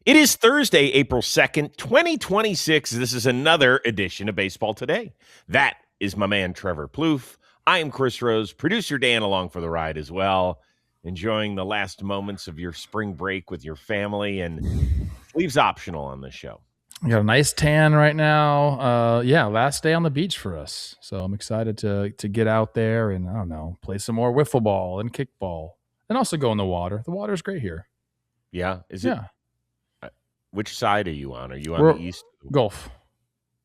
It is Thursday, April 2nd, 2026. This is another edition of Baseball Today. That is my man, Trevor Plouffe. I am Chris Rose, producer Dan along for the ride as well. Enjoying the last moments of your spring break with your family, and sleeves optional on this show. We got a nice tan right now. Last day on the beach for us. So I'm excited to get out there and, I don't know, play some more wiffle ball and kickball and also go in the water. The water's great here. Yeah? Is it? Yeah. Which side are you on? Are you on the east? Gulf.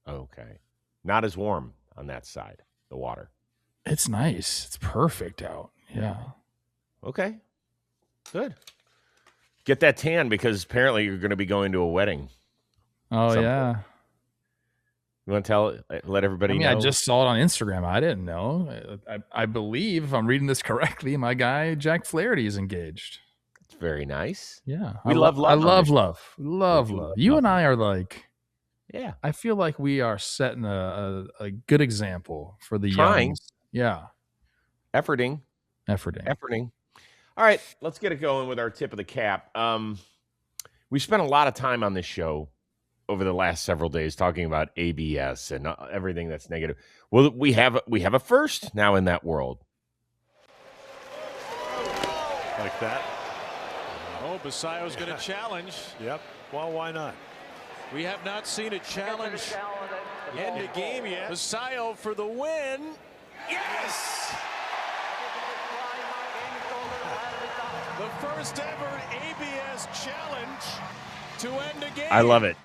Okay. Not as warm on that side, the water. It's nice. It's perfect out. Yeah. Okay. Good. Get that tan because apparently you're going to be going to a wedding. Oh, yeah. You want to let everybody know? I just saw it on Instagram. I didn't know. I believe, if I'm reading this correctly, my guy Jack Flaherty is engaged. It's very nice. Yeah. I love love. I love love. You and I are like, yeah. I feel like we are setting a good example for the Trying. young. Yeah. Efforting. All right, let's get it going with our tip of the cap. We spent a lot of time on this show over the last several days talking about ABS and everything that's negative. Well, we have a first now in that world. Like that. Oh, Basayo's going to challenge. Yep. Well, why not? We have not seen a challenge end a game yet. Basayo for the win. Yes! The first ever ABS challenge to end a game. I love it.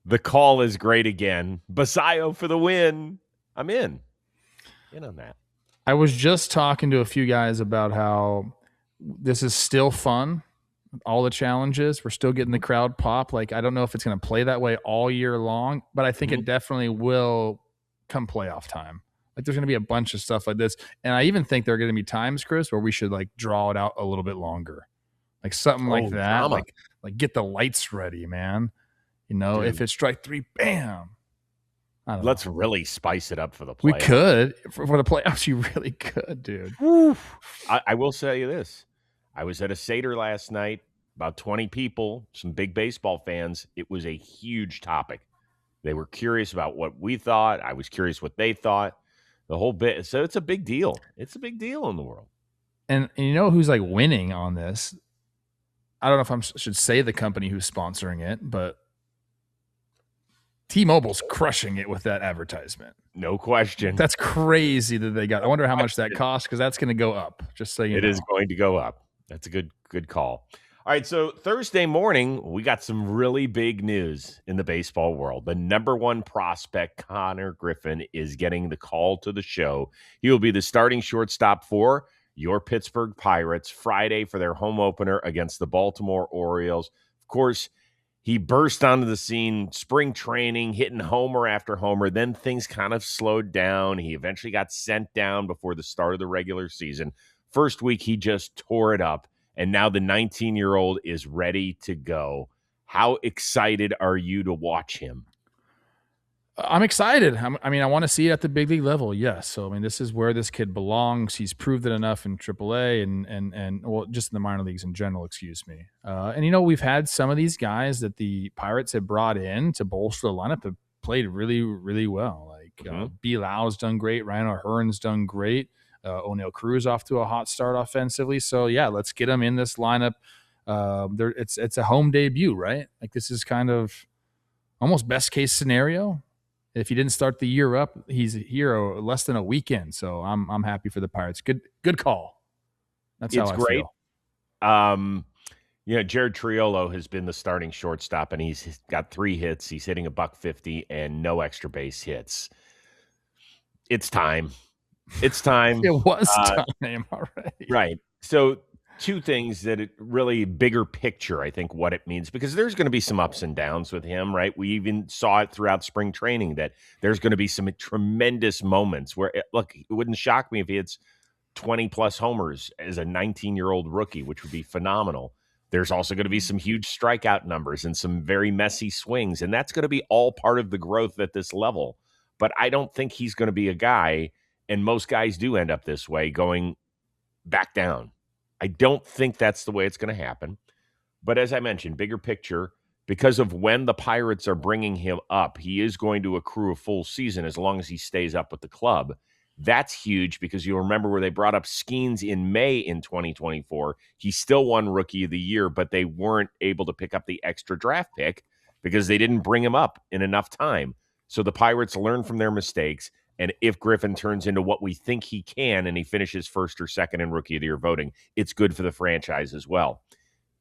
The call is great again. Basayo for the win. I'm in on that. I was just talking to a few guys about how this is still fun. All the challenges, we're still getting the crowd pop. Like, I don't know if it's going to play that way all year long, but I think it definitely will come playoff time. Like, there's going to be a bunch of stuff like this. And I even think there are going to be times, Chris, where we should like draw it out a little bit longer. Like something like that. Drama. Like get the lights ready, man. You know, if it's strike three, bam. Let's really spice it up for the playoffs. We could. For the playoffs, you really could, dude. I will say you this. I was at a Seder last night, about 20 people, some big baseball fans. It was a huge topic. They were curious about what we thought. I was curious what they thought. The whole bit. So it's a big deal. It's a big deal in the world. And you know who's like winning on this? I don't know if I should say the company who's sponsoring it, but T-Mobile's crushing it with that advertisement. No question. That's crazy that they got. I wonder how much that costs because that's going to go up. Just so you know. It is going to go up. That's a good call. All right, so Thursday morning, we got some really big news in the baseball world. The number one prospect, Konnor Griffin, is getting the call to the show. He will be the starting shortstop for your Pittsburgh Pirates Friday for their home opener against the Baltimore Orioles. Of course, he burst onto the scene, spring training, hitting homer after homer. Then things kind of slowed down. He eventually got sent down before the start of the regular season. First week, he just tore it up, and now the 19-year-old is ready to go. How excited are you to watch him? I'm excited. I want to see it at the big league level, yes. So, this is where this kid belongs. He's proved it enough in AAA and well, just in the minor leagues in general, excuse me. And, we've had some of these guys that the Pirates have brought in to bolster the lineup that played really, really well. Like B. Lau's done great. Ryan O'Hearn's done great. O'Neal Cruz off to a hot start offensively. So, yeah, let's get him in this lineup. It's a home debut, right? Like, this is kind of almost best case scenario. If he didn't start the year up, he's here less than a weekend. So I'm happy for the Pirates. Good call. That's how I great. feel. Jared Triolo has been the starting shortstop, and he's got 3 hits. He's hitting $150 and no extra base hits. It's time. It was time already. Right. So 2 things that it really bigger picture, I think, what it means, because there's going to be some ups and downs with him, right? We even saw it throughout spring training that there's going to be some tremendous moments where, it wouldn't shock me if he hits 20-plus homers as a 19-year-old rookie, which would be phenomenal. There's also going to be some huge strikeout numbers and some very messy swings, and that's going to be all part of the growth at this level. But I don't think he's going to be a guy, and most guys do end up this way, going back down. I don't think that's the way it's going to happen. But as I mentioned, bigger picture, because of when the Pirates are bringing him up, he is going to accrue a full season as long as he stays up with the club. That's huge because you'll remember where they brought up Skeens in May in 2024. He still won Rookie of the Year, but they weren't able to pick up the extra draft pick because they didn't bring him up in enough time. So the Pirates learn from their mistakes. And if Griffin turns into what we think he can and he finishes first or second in Rookie of the Year voting, it's good for the franchise as well.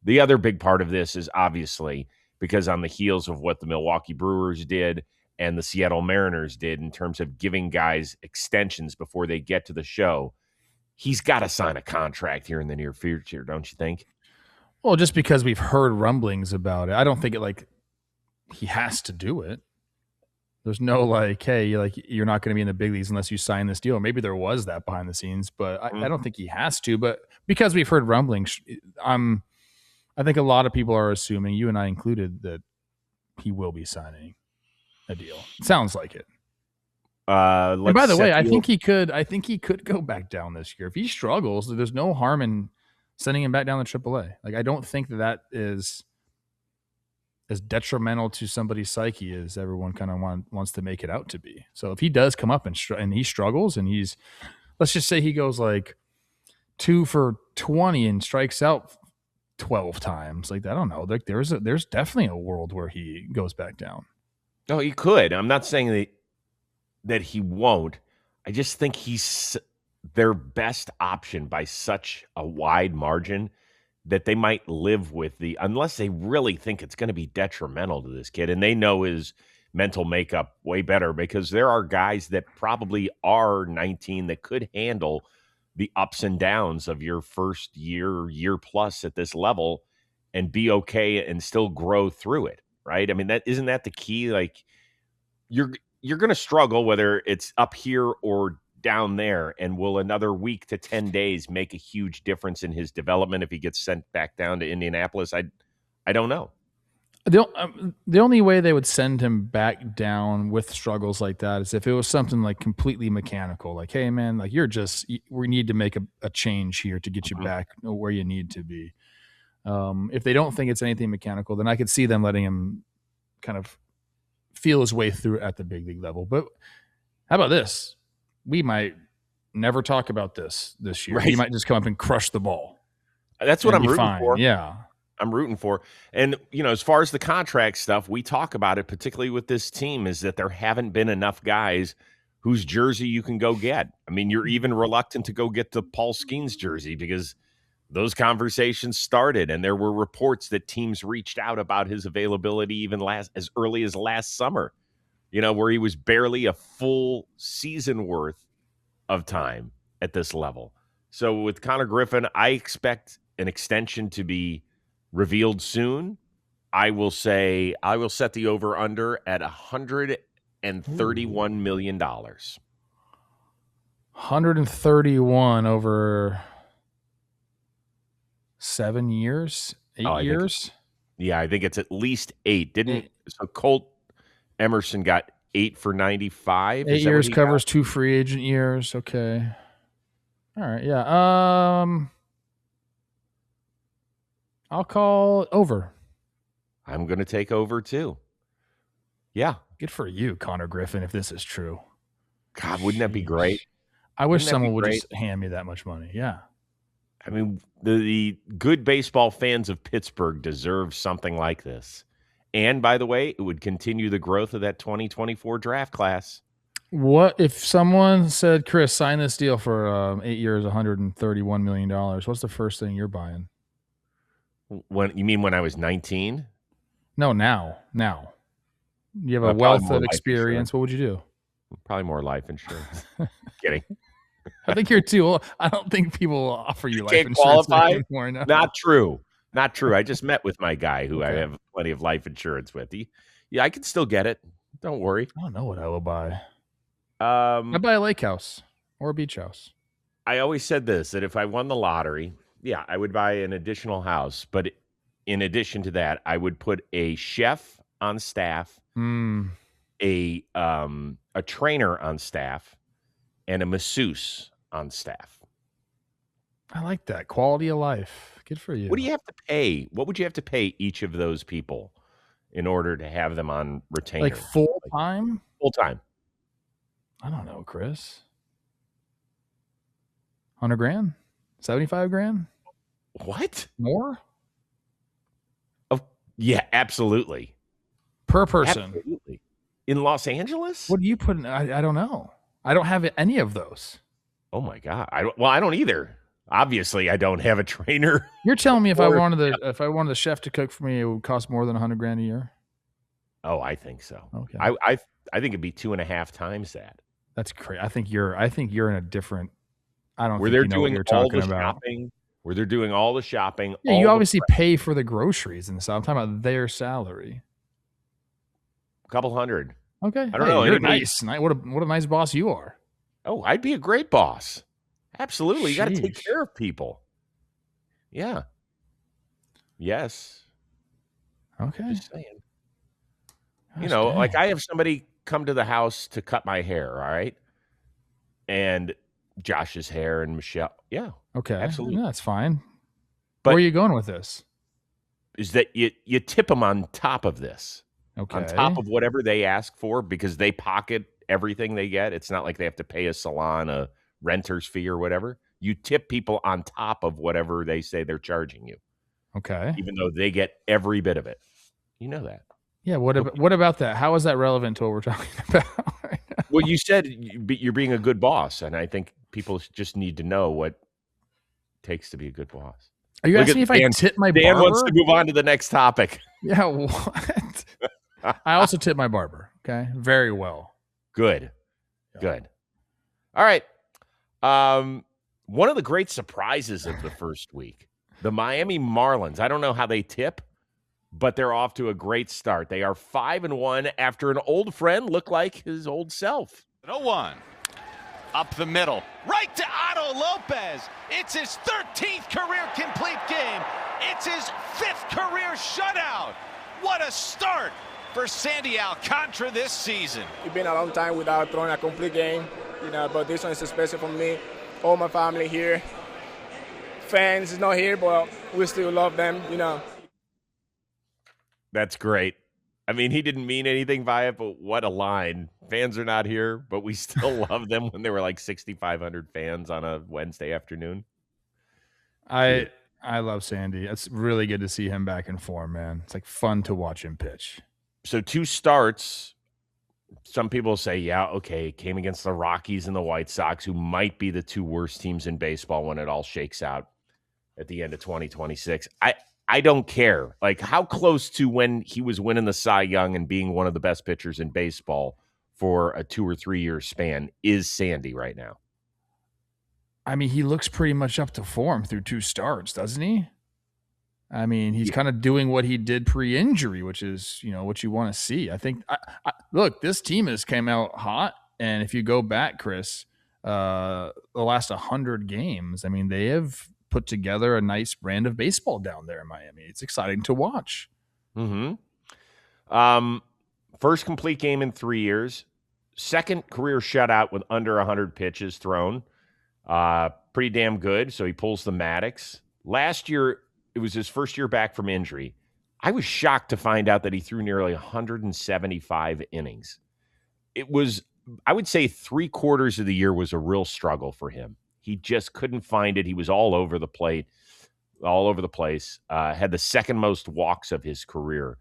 The other big part of this is obviously because on the heels of what the Milwaukee Brewers did and the Seattle Mariners did in terms of giving guys extensions before they get to the show, he's got to sign a contract here in the near future, don't you think? Well, just because we've heard rumblings about it, I don't think he has to do it. There's no hey, you're not going to be in the big leagues unless you sign this deal. Maybe there was that behind the scenes, but I don't think he has to. But because we've heard rumblings, I think a lot of people are assuming, you and I included, that he will be signing a deal. It sounds like it. And by the way, I think he could go back down this year if he struggles. There's no harm in sending him back down to AAA. I don't think that is as detrimental to somebody's psyche as everyone kind of wants to make it out to be. So if he does come up and he struggles and let's just say he goes 2 for 20 and strikes out 12 times, I don't know. There's definitely a world where he goes back down. No, he could. I'm not saying that he won't. I just think he's their best option by such a wide margin that they might live with unless they really think it's going to be detrimental to this kid. And they know his mental makeup way better because there are guys that probably are 19 that could handle the ups and downs of your first year plus at this level and be okay and still grow through it. Right. I mean, isn't that the key? You're going to struggle whether it's up here or down there, and will another week to 10 days make a huge difference in his development if he gets sent back down to Indianapolis? I don't know. The only way they would send him back down with struggles like that is if it was something completely mechanical, hey man, we need to make a change here to get you back where you need to be. If they don't think it's anything mechanical, then I could see them letting him kind of feel his way through at the big league level. But how about this? We might never talk about this year. Right. He might just come up and crush the ball. That's what I'm rooting for. Yeah. I'm rooting for. And, as far as the contract stuff, we talk about it, particularly with this team, is that there haven't been enough guys whose jersey you can go get. I mean, you're even reluctant to go get the Paul Skeens jersey because those conversations started, and there were reports that teams reached out about his availability even as early as last summer, where he was barely a full season worth of time at this level. So with Konnor Griffin, I expect an extension to be revealed soon. I will set the over-under at $131 million. 131 over 7 years, 8 years? I think it's at least 8. So Colt Emerson got 8 for 95. 8 years covers 2 free agent years. Okay. All right. Yeah. I'll call over. I'm going to take over too. Yeah. Good for you, Konnor Griffin, if this is true. God, wouldn't that be great? I wish someone would just hand me that much money. Yeah. I mean, the good baseball fans of Pittsburgh deserve something like this. And by the way, it would continue the growth of that 2024 draft class. What if someone said, Chris, sign this deal for 8 years, $131 million? What's the first thing you're buying? When you mean when I was 19? No, now. You have a wealth of experience. What would you do? Probably more life insurance. Kidding. I think you're too old. I don't think people will offer you life insurance qualify anymore. No. Not true. I just met with my guy who I have plenty of life insurance with. I can still get it. Don't worry. I don't know what I will buy. I'd buy a lake house or a beach house. I always said this, that if I won the lottery, I would buy an additional house. But in addition to that, I would put a chef on staff, a trainer on staff, and a masseuse on staff. I like that. Quality of life. Good for you. What do you have to pay? What would you have to pay each of those people in order to have them on retainer? Like full time? Full time. I don't know, Chris. 100 grand? 75 grand? What? More? Yeah, absolutely. Per person. Absolutely. In Los Angeles? What do you put in? I don't know. I don't have any of those. Oh my God. I don't either. Obviously, I don't have a trainer. You're telling me if I wanted the chef to cook for me, it would cost more than 100 grand a year? Oh, I think so. Okay. I think it'd be 2.5 times that. That's crazy. I think you're in a different. I don't. Where think they're you know doing what you're all talking the about. shopping. Where they're doing all the shopping. Yeah, you obviously pay for the groceries and stuff. I'm talking about their salary. A couple hundred. Okay. I don't know. You're nice. What a nice boss you are. Oh, I'd be a great boss. Absolutely. You got to take Sheesh. care of people. Yeah. Yes. Okay. Just saying. Gosh, like dang. I have somebody come to the house to cut my hair, all right? And Josh's hair and Michelle. Yeah. Okay. Absolutely. No, that's fine. But where are you going with this? Is that you tip them on top of this. Okay. On top of whatever they ask for, because they pocket everything they get. It's not like they have to pay a salon a renter's fee or whatever. You tip people on top of whatever they say they're charging you. Okay. Even though they get every bit of it. You know that. Yeah. What about that? How is that relevant to what we're talking about right now? Well, you said you're being a good boss, and I think people just need to know what it takes to be a good boss. Are you asking me if I tip my barber? Dan wants to move on to the next topic. Yeah, what? I also tip my barber. Okay, very well. Good. Good. All right. One of the great surprises of the first week, the Miami Marlins. I don't know how they tip, but they're off to a great start. They are 5-1 after an old friend looked like his old self. 0-1. Up the middle. Right to Otto Lopez. It's his 13th career complete game. It's his 5th career shutout. What a start for Sandy Alcantara this season. It's been a long time without throwing a complete game, but this one is special for me. All my family here. Fans is not here, but we still love them, That's great. I mean, he didn't mean anything by it, but what a line. Fans are not here, but we still love them when there were like 6,500 fans on a Wednesday afternoon. I love Sandy. It's really good to see him back in form, man. It's like fun to watch him pitch. So 2 starts. Some people say, yeah, okay, came against the Rockies and the White Sox, who might be the 2 worst teams in baseball when it all shakes out at the end of 2026. I don't care. Like, how close to when he was winning the Cy Young and being one of the best pitchers in baseball for a 2 or 3 year span is Sandy right now? I mean, he looks pretty much up to form through 2 starts, doesn't he? I mean, he's kind of doing what he did pre-injury, which is, what you want to see. I think, look, this team has came out hot. And if you go back, Chris, the last 100 games, I mean, they have put together a nice brand of baseball down there in Miami. It's exciting to watch. Mm-hmm. First complete game in 3 years. Second career shutout with under 100 pitches thrown. Pretty damn good. So he pulls the Maddox. Last year, it was his first year back from injury. I was shocked to find out that he threw nearly 175 innings. It was, I would say, 3/4 of the year was a real struggle for him. He just couldn't find it. He was all over the plate, all over the place. Had the second most walks of his career.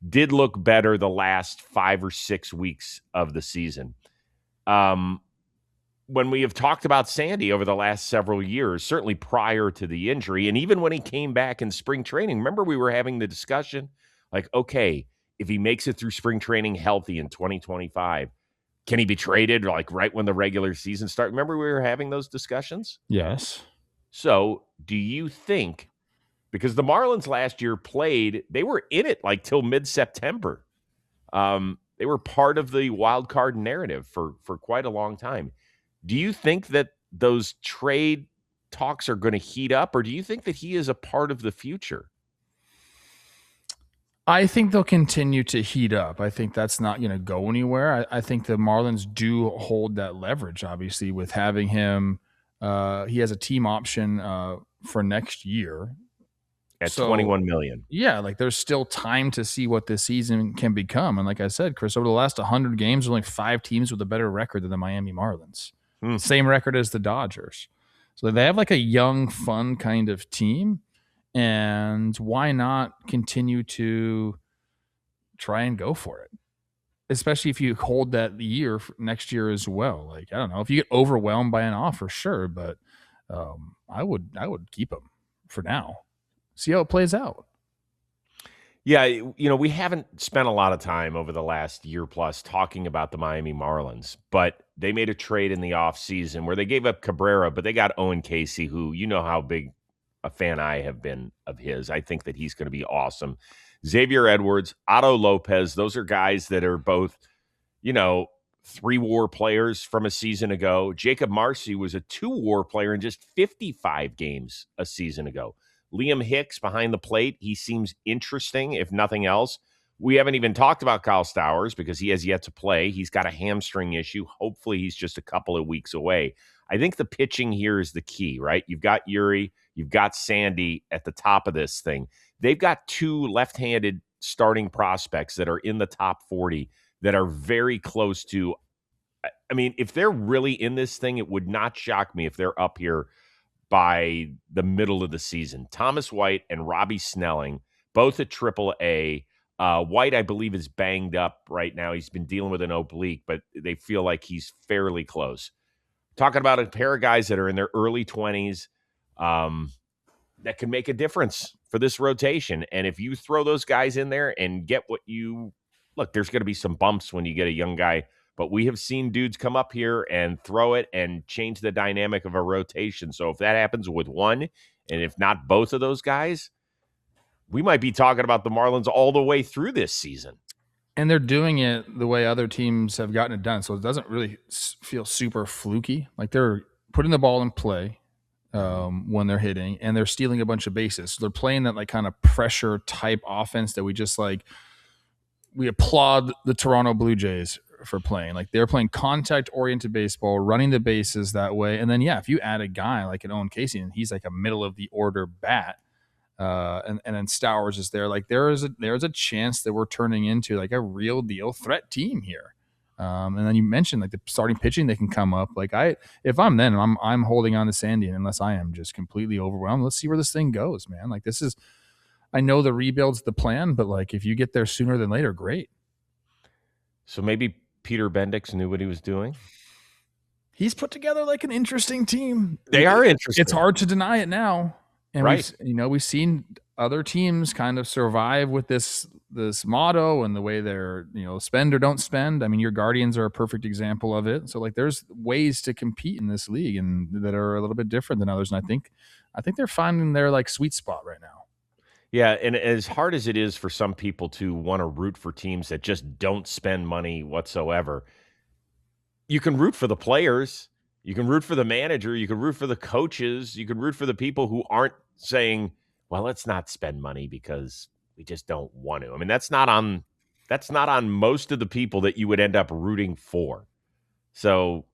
Did look better the last 5 or 6 weeks of the season. When we have talked about Sandy over the last several years, certainly prior to the injury, and even when he came back in spring training, remember we were having the discussion, like, okay, if he makes it through spring training healthy in 2025, can he be traded like right when the regular season starts? Remember we were having those discussions? Yes. So do you think, because the Marlins last year played, they were in it like till mid-September. They were part of the wild card narrative for quite a long time. Do you think that those trade talks are going to heat up, or do you think that he is a part of the future? I think they'll continue to heat up. I think that's not going to go anywhere. I think the Marlins do hold that leverage, obviously, with having him He has a team option for next year At so, 21 million. Yeah, like there's still time to see what this season can become. And like I said, Chris, over the last 100 games, there's only 5 teams with a better record than the Miami Marlins. Same record as the Dodgers. So they have like a young, fun kind of team. And why not continue to try and go for it? Especially if you hold that year next year as well. Like, I don't know, if you get overwhelmed by an offer, sure, but I would keep them for now. See how it plays out. Yeah, we haven't spent a lot of time over the last year plus talking about the Miami Marlins, but they made a trade in the offseason where they gave up Cabrera, but they got Owen Casey, who you know how big a fan I have been of his. I think that he's going to be awesome. Xavier Edwards, Otto Lopez, those are guys that are both, 3-WAR players from a season ago. Jacob Marcy was a 2-WAR player in just 55 games a season ago. Liam Hicks behind the plate, he seems interesting, if nothing else. We haven't even talked about Kyle Stowers because he has yet to play. He's got a hamstring issue. Hopefully, he's just a couple of weeks away. I think the pitching here is the key, right? You've got Yuri, you've got Sandy at the top of this thing. They've got 2 left-handed starting prospects that are in the top 40 that are very close to. I mean, if they're really in this thing, it would not shock me if they're up here by the middle of the season. Thomas White and Robbie Snelling, both at AAA. White, I believe, is banged up right now. He's been dealing with an oblique, but they feel like he's fairly close. Talking about a pair of guys that are in their early 20s that can make a difference for this rotation. And if you throw those guys in there and get what you – look, there's going to be some bumps when you get a young guy, but we have seen dudes come up here and throw it and change the dynamic of a rotation. So if that happens with one, and if not both of those guys, we might be talking about the Marlins all the way through this season. And they're doing it the way other teams have gotten it done. So it doesn't really feel super fluky. Like they're putting the ball in play when they're hitting, and they're stealing a bunch of bases. So they're playing that like kind of pressure type offense that we just like, we applaud the Toronto Blue Jays for playing. Like they're playing contact-oriented baseball, running the bases that way. And then, if you add a guy like an Owen Casey, and he's like a middle-of-the-order bat, and then Stowers is there, like there's a chance that we're turning into like a real-deal threat team here. And then you mentioned like the starting pitching, they can come up. Like if I'm them, I'm holding on to Sandy, and unless I am just completely overwhelmed, let's see where this thing goes, man. Like this is – I know the rebuild's the plan, but like if you get there sooner than later, great. So maybe Peter Bendix knew what he was doing. He's put together like an interesting team. They are interesting. It's hard to deny it now. And right. we've seen other teams kind of survive with this motto and the way they're, spend or don't spend. I mean, your Guardians are a perfect example of it. So like there's ways to compete in this league and that are a little bit different than others. And I think they're finding their like sweet spot right now. Yeah, and as hard as it is for some people to want to root for teams that just don't spend money whatsoever, you can root for the players, you can root for the manager, you can root for the coaches, you can root for the people who aren't saying, well, let's not spend money because we just don't want to. I mean, that's not on most of the people that you would end up rooting for. So,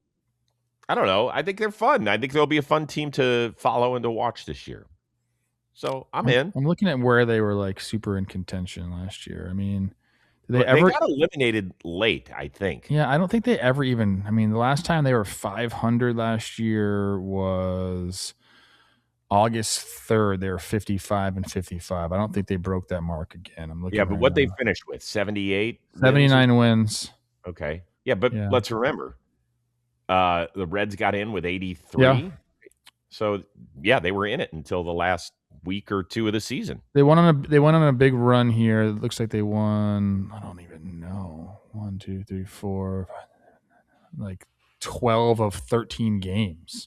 I don't know. I think they're fun. I think they'll be a fun team to follow and to watch this year. So I'm in. I'm looking at where they were like super in contention last year. I mean, they got eliminated late, I think. Yeah, I don't think they ever even. I mean, the last time they were 500 last year was August 3rd. They were 55-55. I don't think they broke that mark again. I'm looking. Yeah, but what they finished with 78, 79 wins. Okay. Yeah, but let's remember, the Reds got in with 83. Yeah. So they were in it until the last week or two of the season. They went on a big run here. It looks like they won, I don't even know, 1, 2, 3, 4, like 12 of 13 games,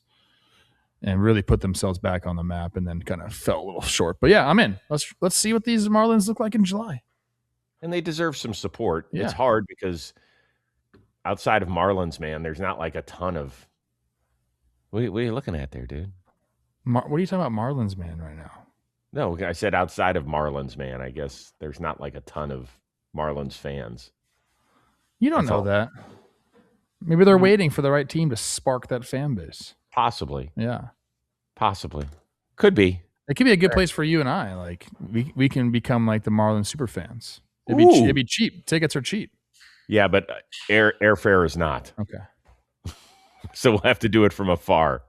and really put themselves back on the map, and then kind of fell a little short. But I'm in. Let's see what these Marlins look like in July. And they deserve some support. Yeah. It's hard because outside of Marlins, man, there's not like a ton of. What are you looking at there, dude? What are you talking about, Marlins, man, right now? No, I said outside of Marlins, man. I guess there's not like a ton of Marlins fans. You don't know that. Maybe they're waiting for the right team to spark that fan base. Possibly. Yeah. Possibly. Could be. It could be a good place for you and I. Like we can become like the Marlins super fans. It'd Ooh. be cheap. Tickets are cheap. Yeah, but airfare is not. Okay. So we'll have to do it from afar.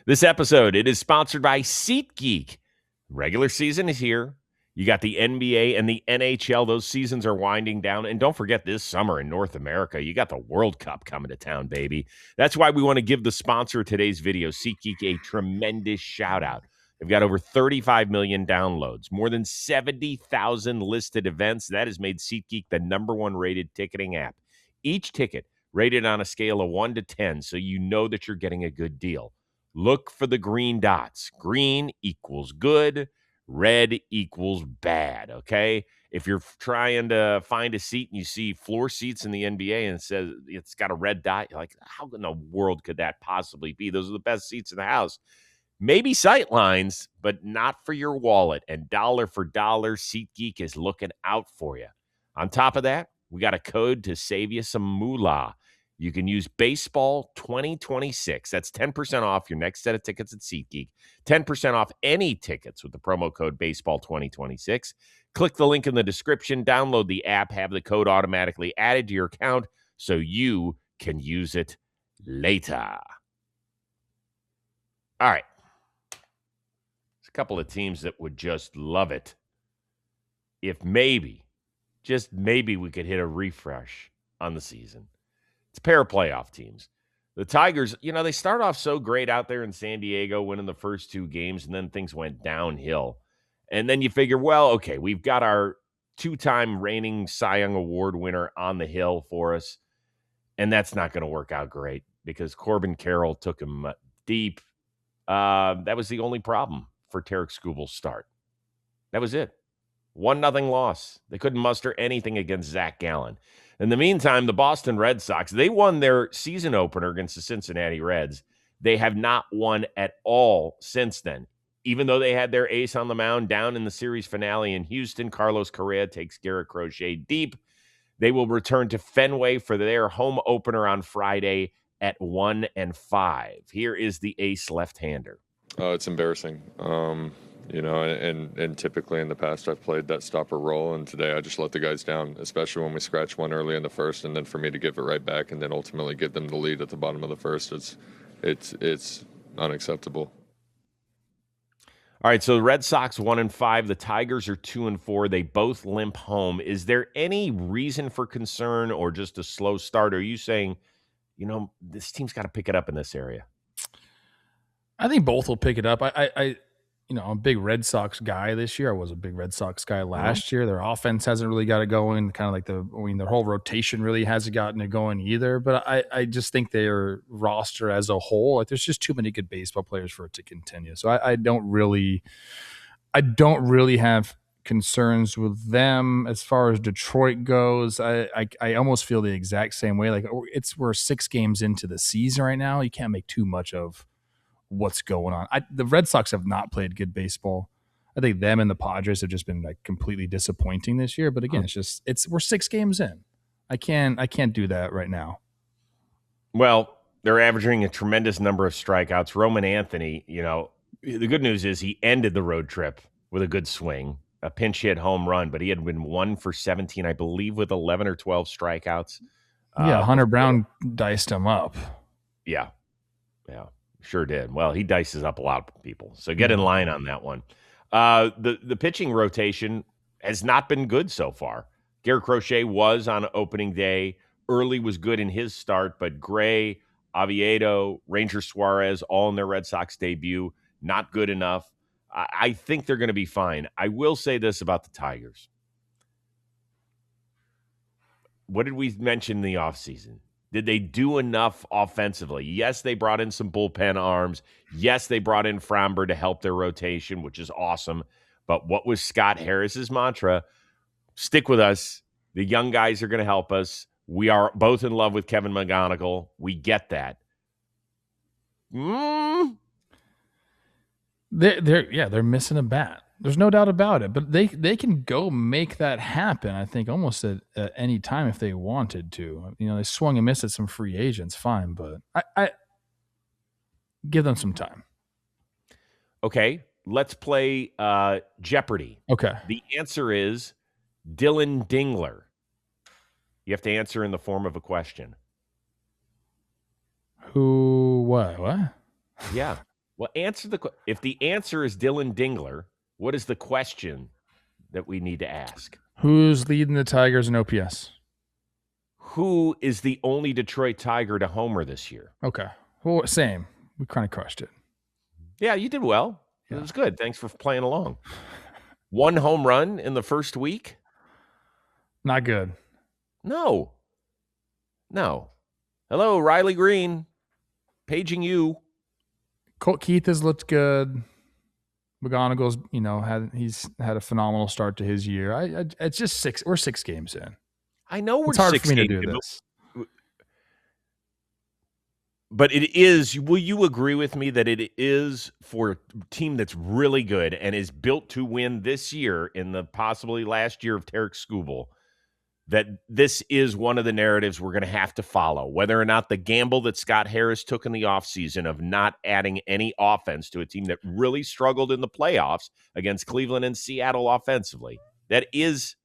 This episode, it is sponsored by SeatGeek. Regular season is here. You got the NBA and the NHL. Those seasons are winding down. And don't forget, this summer in North America, you got the World Cup coming to town, baby. That's why we want to give the sponsor of today's video, SeatGeek, a tremendous shout out. They've got over 35 million downloads, more than 70,000 listed events. That has made SeatGeek the #1 rated ticketing app. Each ticket rated on a scale of 1 to 10, so you know that you're getting a good deal. Look for the green dots. Green equals good. Red equals bad, okay? If you're trying to find a seat and you see floor seats in the NBA and it says it's got a red dot, you're like, how in the world could that possibly be? Those are the best seats in the house. Maybe sight lines, but not for your wallet. And dollar for dollar, SeatGeek is looking out for you. On top of that, we got a code to save you some moolah. You can use Baseball 2026. That's 10% off your next set of tickets at SeatGeek. 10% off any tickets with the promo code Baseball 2026. Click the link in the description, download the app, have the code automatically added to your account so you can use it later. All right. There's a couple of teams that would just love it if maybe, just maybe, we could hit a refresh on the season. It's a pair of playoff teams. The Tigers, they start off so great out there in San Diego, winning the first 2 games, and then things went downhill. And then you figure, well, okay, we've got our 2-time reigning Cy Young Award winner on the hill for us, and that's not going to work out great because Corbin Carroll took him deep. That was the only problem for Tarek Skubal's start. That was it. 1-0 loss. They couldn't muster anything against Zach Gallen. In the meantime, the Boston Red Sox, they won their season opener against the Cincinnati Reds. They have not won at all since then. Even though they had their ace on the mound down in the series finale in Houston, Carlos Correa takes Garrett Crochet deep. They will return to Fenway for their home opener on Friday at 1-5. Here is the ace left-hander. It's embarrassing. And typically in the past I've played that stopper role, and today I just let the guys down, especially when we scratch one early in the first, and then for me to give it right back and then ultimately give them the lead at the bottom of the first, it's unacceptable. All right, so the Red Sox 1-5, the Tigers are 2-4. They both limp home. Is there any reason for concern or just a slow start? Are you saying, this team's got to pick it up in this area? I think both will pick it up. I'm a big Red Sox guy this year. I was a big Red Sox guy last year. Their offense hasn't really got it going. Kind of like their whole rotation really hasn't gotten it going either. But I just think their roster as a whole, like there's just too many good baseball players for it to continue. So I don't really have concerns with them as far as Detroit goes. I almost feel the exact same way. Like we're 6 games into the season right now. You can't make too much of what's going on. The Red Sox have not played good baseball. I think them and the Padres have just been like completely disappointing this year. But again, we're 6 games in. I can't do that right now. Well, they're averaging a tremendous number of strikeouts. Roman Anthony, the good news is he ended the road trip with a good swing, a pinch hit home run, but he had been 1 for 17, I believe, with 11 or 12 strikeouts. Yeah, Hunter Brown diced him up. Yeah. Sure did. Well, he dices up a lot of people, so get in line on that one. The pitching rotation has not been good so far. Garrett Crochet was on opening day. Early was good in his start, but Gray, Oviedo, Ranger Suarez, all in their Red Sox debut, not good enough. I think they're going to be fine. I will say this about the Tigers. What did we mention in the offseason? Did they do enough offensively? Yes, they brought in some bullpen arms. Yes, they brought in Framber to help their rotation, which is awesome. But what was Scott Harris's mantra? Stick with us. The young guys are going to help us. We are both in love with Kevin McGonigal. We get that. They're missing a bat. There's no doubt about it. But they can go make that happen, I think, almost at any time if they wanted to. They swung and missed at some free agents, fine. But Give them some time. Okay, let's play Jeopardy. Okay. The answer is Dylan Dingler. You have to answer in the form of a question. Who? What? Yeah. Well, if the answer is Dylan Dingler, what is the question that we need to ask? Who's leading the Tigers in OPS? Who is the only Detroit Tiger to homer this year? Okay. Well, same. We kind of crushed it. Yeah, you did well. Yeah. It was good. Thanks for playing along. 1 home run in the first week? Not good. No. Hello, Riley Green. Paging you. Colt Keith has looked good. McGonigal's, he's had a phenomenal start to his year. It's just 6. We're 6 games in. I know we're it's hard 6 for me games to do in, this. But it is, will you agree with me that it is for a team that's really good and is built to win this year in the possibly last year of Tarek Skubal, that this is one of the narratives we're going to have to follow, whether or not the gamble that Scott Harris took in the offseason of not adding any offense to a team that really struggled in the playoffs against Cleveland and Seattle offensively. It's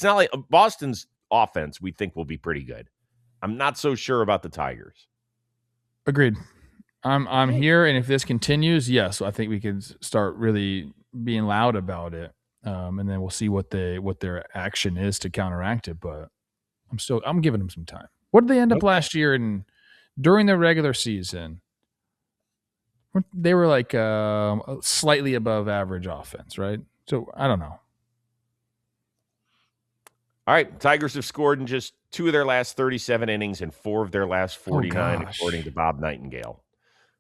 not like Boston's offense we think will be pretty good. I'm not so sure about the Tigers. Agreed. I'm here, and if this continues, yes, I think we can start really being loud about it. And then we'll see what their action is to counteract it. But I'm giving them some time. What did they end up last year? And during the regular season, they were like slightly above average offense, right? So I don't know. All right, Tigers have scored in just 2 of their last 37 innings and 4 of their last 49, according to Bob Nightingale.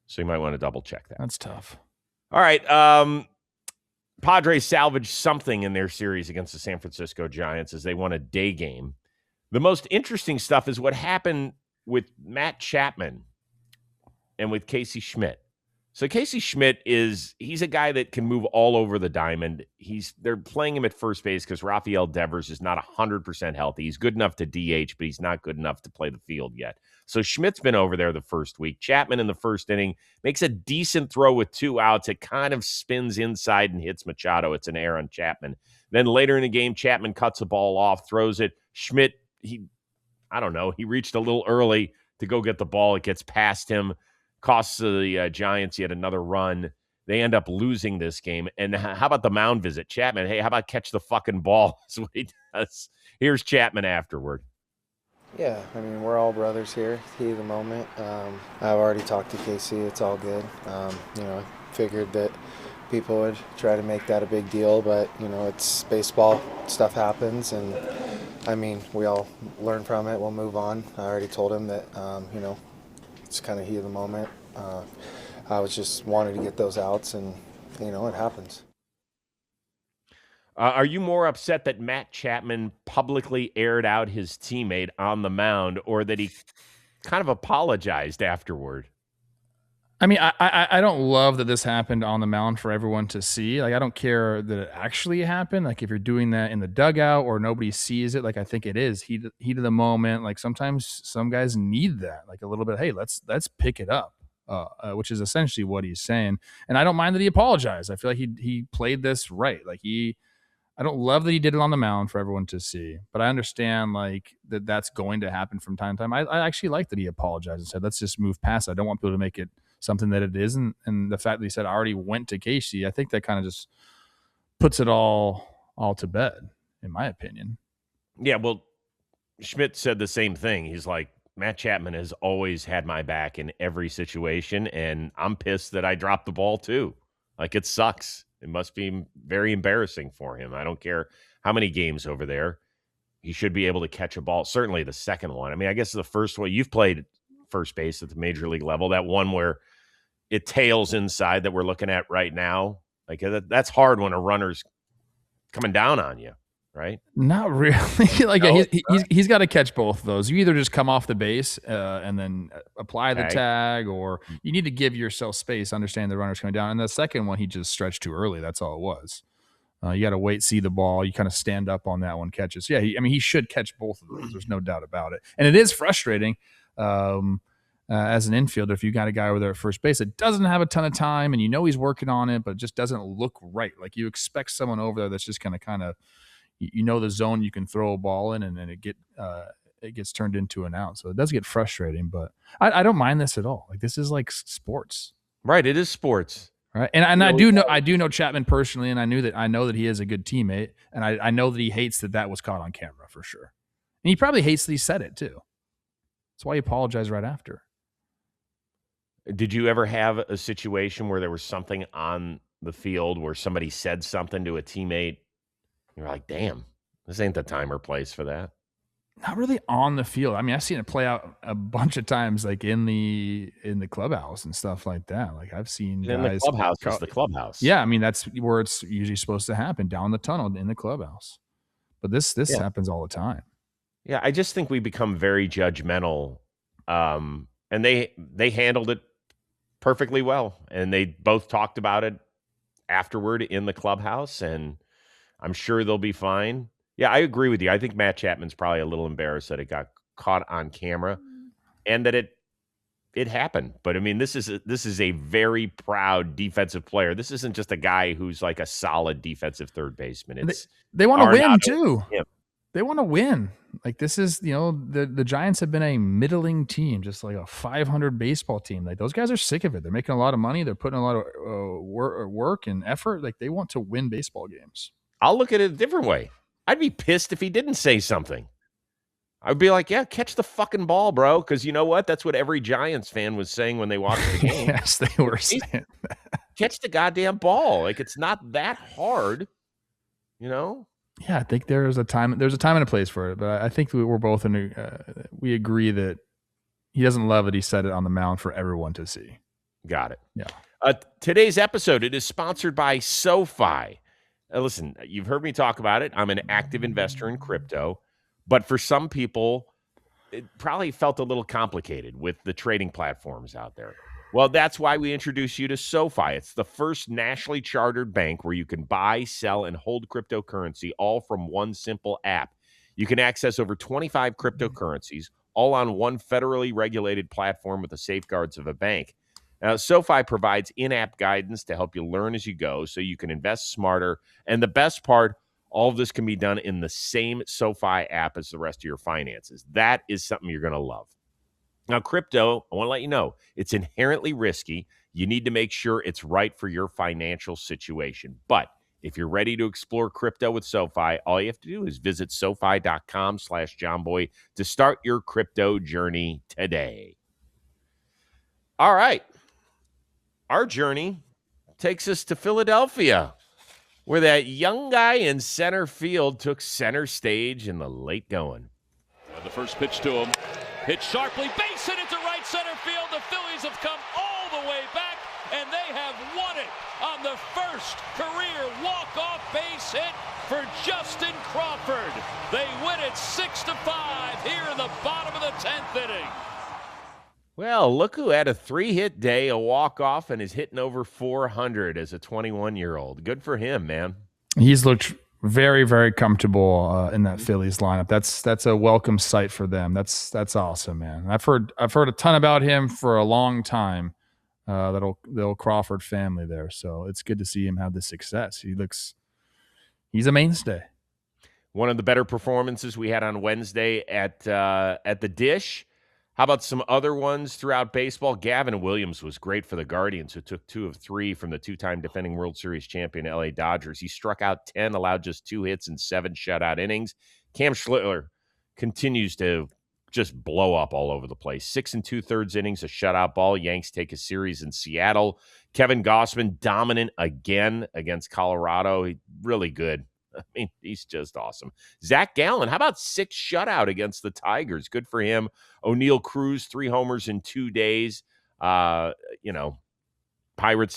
So you might want to double check that. That's tough. All right. Padres salvaged something in their series against the San Francisco Giants as they won a day game. The most interesting stuff is what happened with Matt Chapman and with Casey Schmidt. So Casey Schmidt he's a guy that can move all over the diamond. They're playing him at first base because Rafael Devers is not 100% healthy. He's good enough to DH, but he's not good enough to play the field yet. So Schmidt's been over there the first week. Chapman in the first inning makes a decent throw with 2 outs. It kind of spins inside and hits Machado. It's an error on Chapman. Then later in the game, Chapman cuts the ball off, throws it. Schmidt, he reached a little early to go get the ball. It gets past him. Costs the Giants yet another run. They end up losing this game. And how about the mound visit? Chapman, hey, how about catch the fucking ball? That's what he does. Here's Chapman afterward. Yeah, I mean, we're all brothers here. Heat of the moment. I've already talked to Casey. It's all good. I figured that people would try to make that a big deal, but, it's baseball. Stuff happens, and, I mean, we all learn from it. We'll move on. I already told him that, it's kind of heat of the moment. I was just wanted to get those outs, and, it happens. Are you more upset that Matt Chapman publicly aired out his teammate on the mound, or that he kind of apologized afterward? I mean, I don't love that this happened on the mound for everyone to see. Like, I don't care that it actually happened. Like, if you're doing that in the dugout or nobody sees it, like, I think it is heat of the moment. Like, sometimes some guys need that, like a little bit. Hey, let's pick it up, which is essentially what he's saying. And I don't mind that he apologized. I feel like he played this right. Like, I don't love that he did it on the mound for everyone to see, but I understand like that's going to happen from time to time. I actually like that he apologized and said, let's just move past it. I don't want people to make it something that it isn't. And the fact that he said, I already went to Casey, I think that kind of just puts it all to bed, in my opinion. Yeah, well, Schmidt said the same thing. He's like, Matt Chapman has always had my back in every situation, and I'm pissed that I dropped the ball too. Like, it sucks. It must be very embarrassing for him. I don't care how many games over there. He should be able to catch a ball. Certainly the second one. I mean, I guess the first one, you've played first base at the major league level. That one where it tails inside that we're looking at right now. Like, that's hard when a runner's coming down on you, right? Not really. Like, no, he's got to catch both of those. You either just come off the base and then apply the tag, or you need to give yourself space, understand the runner's coming down. And the second one, he just stretched too early. That's all it was. You got to wait, see the ball. You kind of stand up on that one, catch it. So, yeah, he should catch both of those. There's no doubt about it. And it is frustrating. as an infielder, if you got a guy over there at first base that doesn't have a ton of time and he's working on it, but just doesn't look right. Like you expect someone over there that's just going to kind of, the zone you can throw a ball in, and then it gets turned into an out. So it does get frustrating, but I don't mind this at all. Like this is like sports. Right. It is sports. Right. And I do know Chapman personally, and I know that he is a good teammate, and I know that he hates that was caught on camera for sure. And he probably hates that he said it too. That's why he apologized right after. Did you ever have a situation where there was something on the field where somebody said something to a teammate? You're like, damn, this ain't the time or place for that. Not really on the field. I mean, I've seen it play out a bunch of times, like in the clubhouse and stuff like that. Like I've seen in guys. The clubhouse is the clubhouse. Yeah, I mean that's where it's usually supposed to happen, down the tunnel in the clubhouse. But this happens all the time. Yeah, I just think we become very judgmental, and they handled it perfectly well, and they both talked about it afterward in the clubhouse, and I'm sure they'll be fine. Yeah, I agree with you. I think Matt Chapman's probably a little embarrassed that it got caught on camera and that it happened. But I mean, this is a very proud defensive player. This isn't just a guy who's like a solid defensive third baseman. They want to win too. They want to win. Like this is, the Giants have been a middling team, just like a 500 baseball team. Like those guys are sick of it. They're making a lot of money. They're putting a lot of work and effort. Like they want to win baseball games. I'll look at it a different way. I'd be pissed if he didn't say something. I'd be like, yeah, catch the fucking ball, bro. Because you know what? That's what every Giants fan was saying when they watched the game. Yes, they were saying that. Catch the goddamn ball. Like, it's not that hard, Yeah, I think there's a time and a place for it. But I think we're both we agree that he doesn't love it. He said it on the mound for everyone to see. Got it. Yeah. Today's episode, it is sponsored by SoFi. Listen, you've heard me talk about it. I'm an active investor in crypto, but for some people, it probably felt a little complicated with the trading platforms out there. Well, that's why we introduce you to SoFi. It's the first nationally chartered bank where you can buy, sell, and hold cryptocurrency all from one simple app. You can access over 25 cryptocurrencies, all on one federally regulated platform with the safeguards of a bank. Now, SoFi provides in-app guidance to help you learn as you go so you can invest smarter. And the best part, all of this can be done in the same SoFi app as the rest of your finances. That is something you're going to love. Now, crypto, I want to let you know, it's inherently risky. You need to make sure it's right for your financial situation. But if you're ready to explore crypto with SoFi, all you have to do is visit SoFi.com/JohnBoy to start your crypto journey today. All right. Our journey takes us to Philadelphia, where that young guy in center field took center stage in the late going. And the first pitch to him, hit sharply, base hit into right center field. The Phillies have come all the way back, and they have won it on the first career walk-off base hit for Justin Crawford. They win it 6-5 here in the bottom of the 10th inning. Well, look who had a 3-hit day, a walk-off, and is hitting over 400 as a 21-year-old. Good for him, man. He's looked very, very comfortable in that Phillies lineup. That's a welcome sight for them. That's awesome, man. I've heard a ton about him for a long time. The old Crawford family there, so it's good to see him have the success. He's a mainstay. One of the better performances we had on Wednesday at the Dish. How about some other ones throughout baseball? Gavin Williams was great for the Guardians, who took 2 of 3 from the 2-time defending World Series champion LA Dodgers. He struck out 10, allowed just 2 hits and 7 shutout innings. Cam Schlittler continues to just blow up all over the place. 6 2/3 innings, a shutout ball. Yanks take a series in Seattle. Kevin Gausman dominant again against Colorado. He really good. I mean, he's just awesome. Zach Gallen, how about 6 shutout against the Tigers? Good for him. O'Neal Cruz, 3 homers in 2 days. Pirates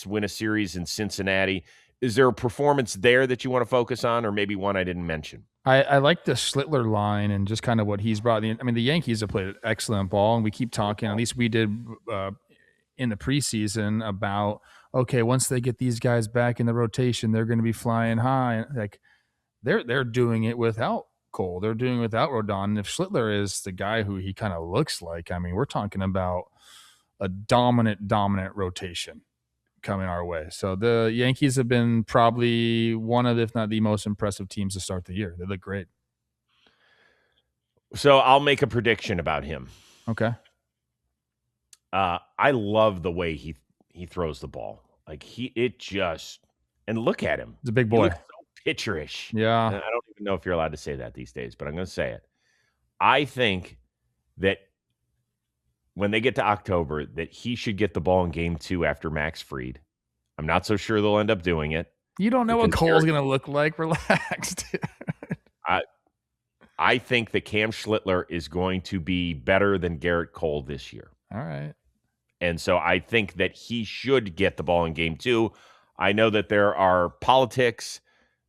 win a series in Cincinnati. Is there a performance there that you want to focus on, or maybe one I didn't mention? I like the Schlittler line and just kind of what he's brought in. I mean, the Yankees have played an excellent ball, and we keep talking, at least we did in the preseason, about, okay, once they get these guys back in the rotation, they're going to be flying high. Like, they're doing it without Cole. They're doing it without Rodon. And if Schlittler is the guy who he kind of looks like, I mean, we're talking about a dominant rotation coming our way. So the Yankees have been probably one of, if not the most impressive teams to start the year. They look great. So I'll make a prediction about him. Okay. I love the way he throws the ball. Like and look at him. He's a big He boy. looks so pitcherish. Yeah. And I don't even know if you're allowed to say that these days, but I'm going to say it. I think that when they get to October, that he should get the ball in game 2 after Max Fried. I'm not so sure they'll end up doing it. You don't know what Cole's going to look like. Relax, dude. I think that Cam Schlittler is going to be better than Garrett Cole this year. All right. And so I think that he should get the ball in game 2. I know that there are politics.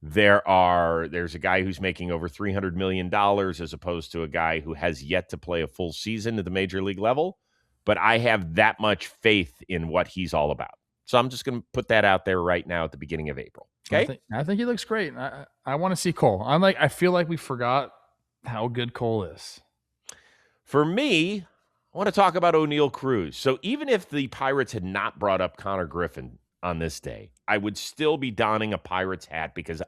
There's a guy who's making over $300 million as opposed to a guy who has yet to play a full season at the major league level. But I have that much faith in what he's all about. So I'm just going to put that out there right now at the beginning of April. Okay. I think he looks great. I want to see Cole. I feel like we forgot how good Cole is. For me, I want to talk about O'Neal Cruz. So even if the Pirates had not brought up Konnor Griffin on this day, I would still be donning a Pirates hat because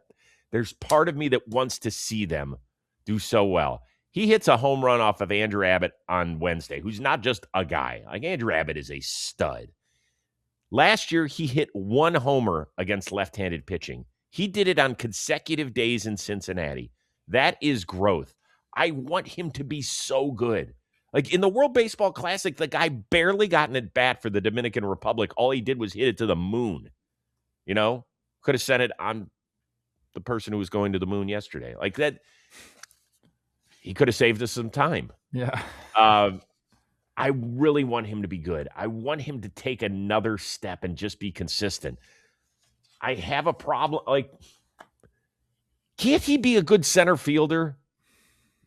there's part of me that wants to see them do so well. He hits a home run off of Andrew Abbott on Wednesday, who's not just a guy. Like, Andrew Abbott is a stud. Last year, he hit 1 homer against left-handed pitching. He did it on consecutive days in Cincinnati. That is growth. I want him to be so good. Like in the World Baseball Classic, the guy barely got an at-bat for the Dominican Republic. All he did was hit it to the moon. You know? Could have sent it on the person who was going to the moon yesterday. Like that, he could have saved us some time. Yeah. I really want him to be good. I want him to take another step and just be consistent. I have a problem. Like, can't he be a good center fielder?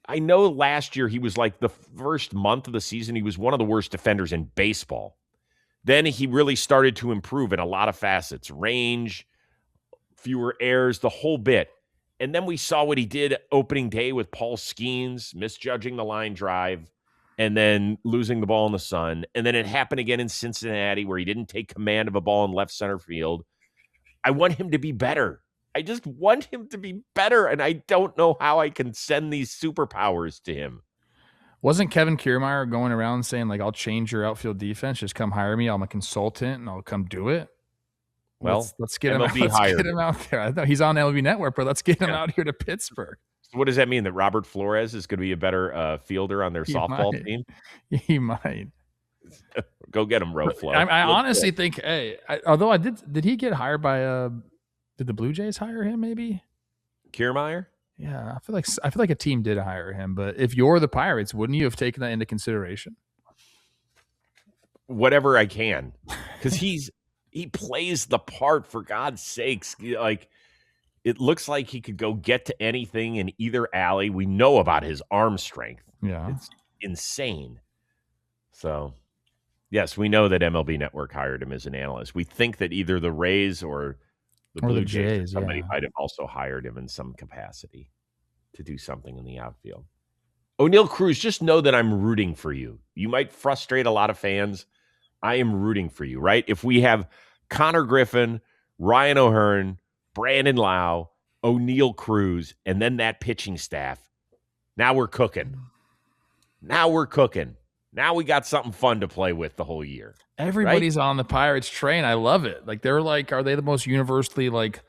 I know last year he was like the first month of the season, he was one of the worst defenders in baseball. Then he really started to improve in a lot of facets, range, fewer errors, the whole bit. And then we saw what he did opening day with Paul Skeens, misjudging the line drive, and then losing the ball in the sun. And then it happened again in Cincinnati where he didn't take command of a ball in left center field. I want him to be better. I just want him to be better, and I don't know how I can send these superpowers to him. Wasn't Kevin Kiermaier going around saying, like, I'll change your outfield defense, just come hire me, I'm a consultant, and I'll come do it? Well, let's get him out. Let's get him out there. I know he's on MLB Network, but let's get him out here to Pittsburgh. So what does that mean? That Robert Flores is going to be a better fielder on their softball team? He might. Go get him, Roflo. I honestly think, although did he get hired by did the Blue Jays hire him? Maybe Kiermaier. Yeah, I feel like a team did hire him. But if you're the Pirates, wouldn't you have taken that into consideration? Whatever I can, because he plays the part, for God's sakes. Like, it looks like he could go get to anything in either alley. We know about his arm strength. Yeah, it's insane. So, yes, we know that MLB Network hired him as an analyst. We think that either the Rays or the Blue Jays, somebody might have also hired him in some capacity to do something in the outfield. O'Neal Cruz, just know that I'm rooting for you. You might frustrate a lot of fans. I am rooting for you, right? If we have Konnor Griffin, Ryan O'Hearn, Brandon Lau, O'Neal Cruz, and then that pitching staff, now we're cooking. Now we got something fun to play with the whole year. Everybody's on the Pirates train. I love it. Like, they're like, are they the most universally like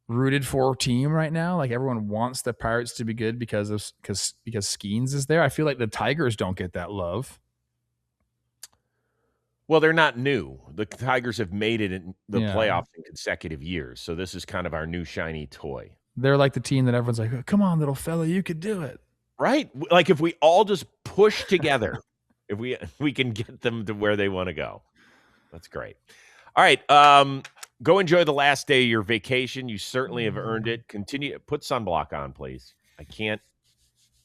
rooted for team right now? Like, everyone wants the Pirates to be good because Skeens is there. I feel like the Tigers don't get that love. Well, they're not new. The Tigers have made it in the playoffs in consecutive years. So this is kind of our new shiny toy. They're like the team that everyone's like, come on, little fella, you could do it. Right? Like, if we all just push together, if we can get them to where they want to go. That's great. All right. Go enjoy the last day of your vacation. You certainly have earned it. Continue. Put sunblock on, please. I can't.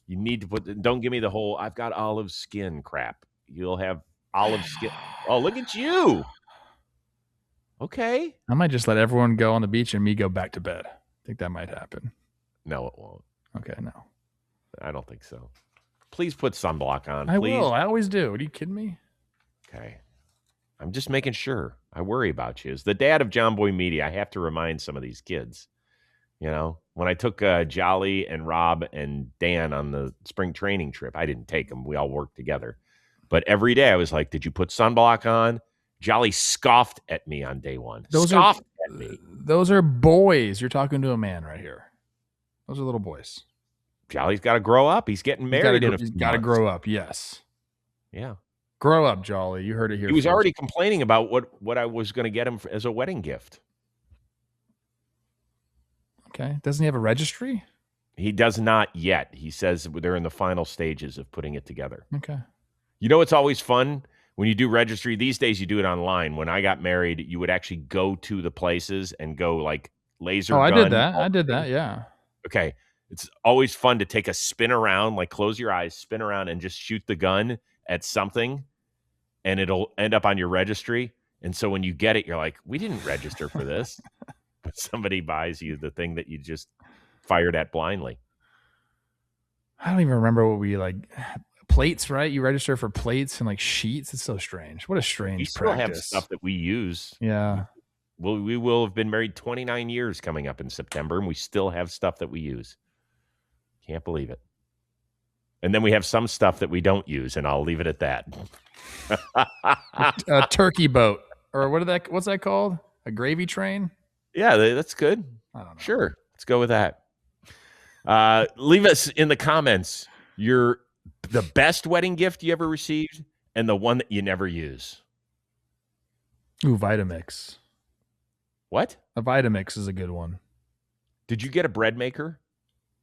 You need to don't give me the whole, I've got olive skin crap. You'll have olive skin. Oh, look at you. Okay. I might just let everyone go on the beach and me go back to bed. I think that might happen. No, it won't. Okay, no. I don't think so. Please put sunblock on, I please. will. I always do. Are you kidding me? Okay. I'm just making sure. I worry about you. As the dad of John Boy Media, I have to remind some of these kids. When I took Jolly and Rob and Dan on the spring training trip, I didn't take them. We all worked together. But every day I was like, did you put sunblock on? Jolly scoffed at me on day one. Scoffed at me. Those are boys. You're talking to a man right here. Those are little boys. Jolly's got to grow up. He's getting married in a few He's got to months. grow up, yes. Yeah. Grow up, Jolly. You heard it here He was first. already complaining about what I was going to get him as a wedding gift. Okay. Doesn't he have a registry? He does not yet. He says they're in the final stages of putting it together. Okay. It's always fun when you do registry. These days you do it online. When I got married, you would actually go to the places and go like laser gun. I did that. I did that, yeah. Okay. It's always fun to take a spin around, like close your eyes, spin around, and just shoot the gun at something, and it'll end up on your registry. And so when you get it, you're like, we didn't register for this. But somebody buys you the thing that you just fired at blindly. I don't even remember what we plates, right? You register for plates and like sheets. It's so strange. What a strange We still have practice. stuff that we use. Yeah. Well, we will have been married 29 years coming up in September, and we still have stuff that we use. Can't believe it. And then we have some stuff that we don't use, and I'll leave it at that. A turkey boat, or what's that called? A gravy train? Yeah, that's good. I don't know. Sure. Let's go with that. Leave us in the comments the best wedding gift you ever received and the one that you never use. Ooh, Vitamix. What? A Vitamix is a good one. Did you get a bread maker?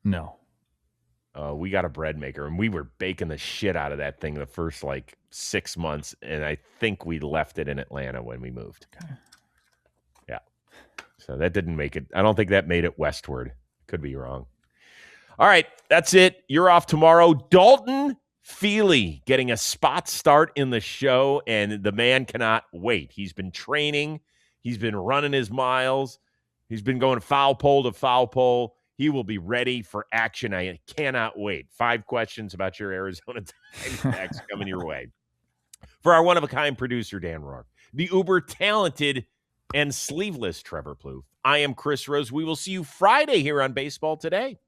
No. We got a bread maker, and we were baking the shit out of that thing the first 6 months, and I think we left it in Atlanta when we moved. Okay. Yeah. So that didn't make it. I don't think that made it westward. Could be wrong. All right, that's it. You're off tomorrow. Dalton Feely getting a spot start in the show, and the man cannot wait. He's been training. He's been running his miles. He's been going foul pole to foul pole. He will be ready for action. I cannot wait. 5 questions about your Arizona Diamondbacks coming your way. For our one-of-a-kind producer, Dan Rourke, the uber-talented and sleeveless Trevor Plouffe, I am Chris Rose. We will see you Friday here on Baseball Today.